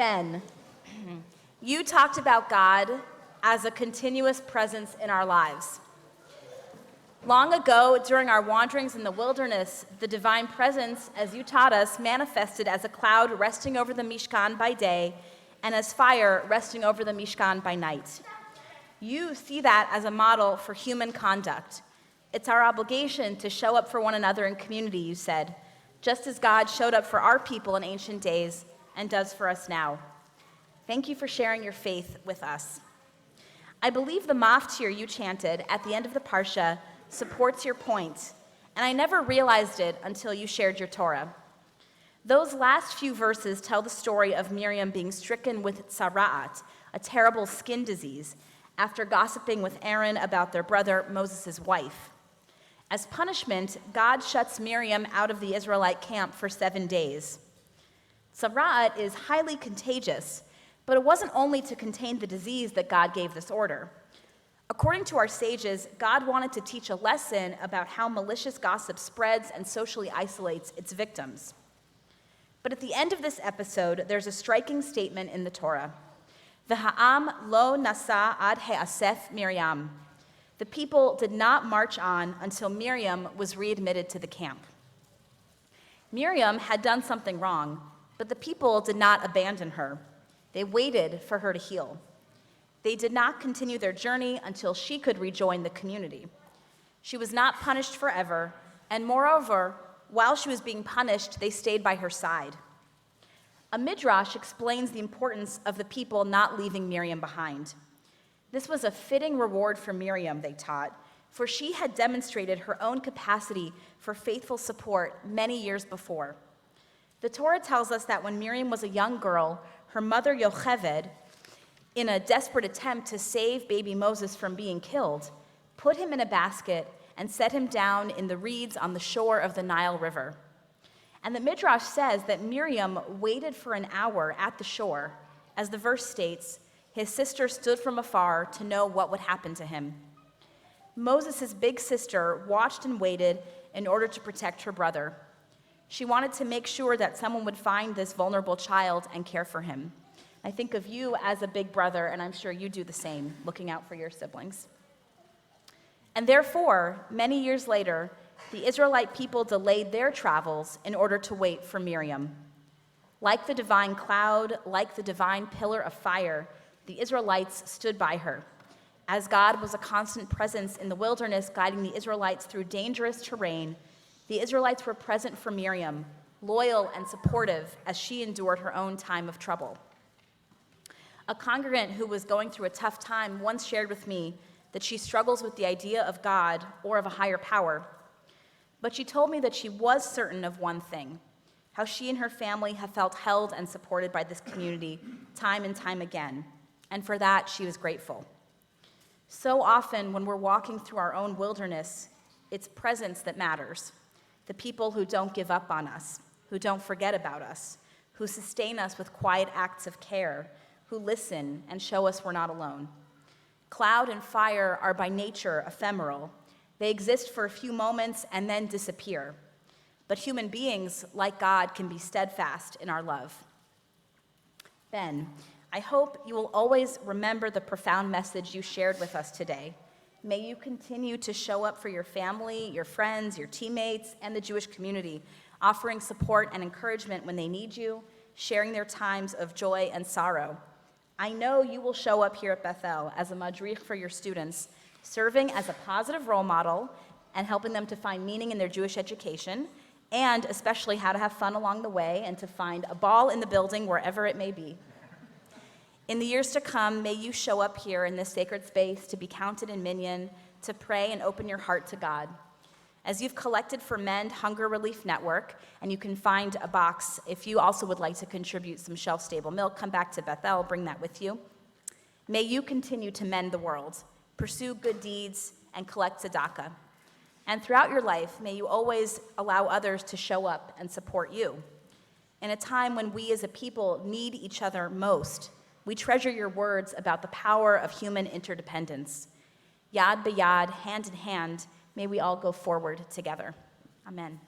Ben, you talked about God as a continuous presence in our lives. Long ago, during our wanderings in the wilderness, the divine presence, as you taught us, manifested as a cloud resting over the Mishkan by day and as fire resting over the Mishkan by night. You see that as a model for human conduct. It's our obligation to show up for one another in community, you said, just as God showed up for our people in ancient days and does for us now. Thank you for sharing your faith with us. I believe the maftir you chanted at the end of the Parsha supports your point, and I never realized it until you shared your Torah. Those last few verses tell the story of Miriam being stricken with tzara'at, a terrible skin disease, after gossiping with Aaron about their brother Moses' wife. As punishment, God shuts Miriam out of the Israelite camp for 7 days. Tzara'at is highly contagious, but it wasn't only to contain the disease that God gave this order. According to our sages, God wanted to teach a lesson about how malicious gossip spreads and socially isolates its victims. But at the end of this episode, there's a striking statement in the Torah. V'ha'am lo nasa ad he'asef Miriam. The people did not march on until Miriam was readmitted to the camp. Miriam had done something wrong, but the people did not abandon her. They waited for her to heal. They did not continue their journey until she could rejoin the community. She was not punished forever, and moreover, while she was being punished, they stayed by her side. A midrash explains the importance of the people not leaving Miriam behind. This was a fitting reward for Miriam, they taught, for she had demonstrated her own capacity for faithful support many years before. The Torah tells us that when Miriam was a young girl, her mother Yocheved, in a desperate attempt to save baby Moses from being killed, put him in a basket and set him down in the reeds on the shore of the Nile River. And the Midrash says that Miriam waited for an hour at the shore. As the verse states, his sister stood from afar to know what would happen to him. Moses' big sister watched and waited in order to protect her brother. She wanted to make sure that someone would find this vulnerable child and care for him. I think of you as a big brother, and I'm sure you do the same, looking out for your siblings. And therefore, many years later, the Israelite people delayed their travels in order to wait for Miriam. Like the divine cloud, like the divine pillar of fire, the Israelites stood by her. As God was a constant presence in the wilderness guiding the Israelites through dangerous terrain, the Israelites were present for Miriam, loyal and supportive as she endured her own time of trouble. A congregant who was going through a tough time once shared with me that she struggles with the idea of God or of a higher power. But she told me that she was certain of one thing, how she and her family have felt held and supported by this community time and time again, and for that she was grateful. So often when we're walking through our own wilderness, it's presence that matters. The people who don't give up on us, who don't forget about us, who sustain us with quiet acts of care, who listen and show us we're not alone. Cloud and fire are by nature ephemeral. They exist for a few moments and then disappear. But human beings, like God, can be steadfast in our love. Ben, I hope you will always remember the profound message you shared with us today. May you continue to show up for your family, your friends, your teammates, and the Jewish community, offering support and encouragement when they need you, sharing their times of joy and sorrow. I know you will show up here at Bethel as a madrich for your students, serving as a positive role model and helping them to find meaning in their Jewish education, and especially how to have fun along the way and to find a ball in the building wherever it may be. In the years to come, may you show up here in this sacred space to be counted in minyan, to pray and open your heart to God. As you've collected for Mend Hunger Relief Network, and you can find a box if you also would like to contribute some shelf-stable milk, come back to Bethel, bring that with you. May you continue to mend the world, pursue good deeds, and collect tzedakah. And throughout your life, may you always allow others to show up and support you. In a time when we as a people need each other most, we treasure your words about the power of human interdependence. Yad b'yad, hand in hand, may we all go forward together. Amen.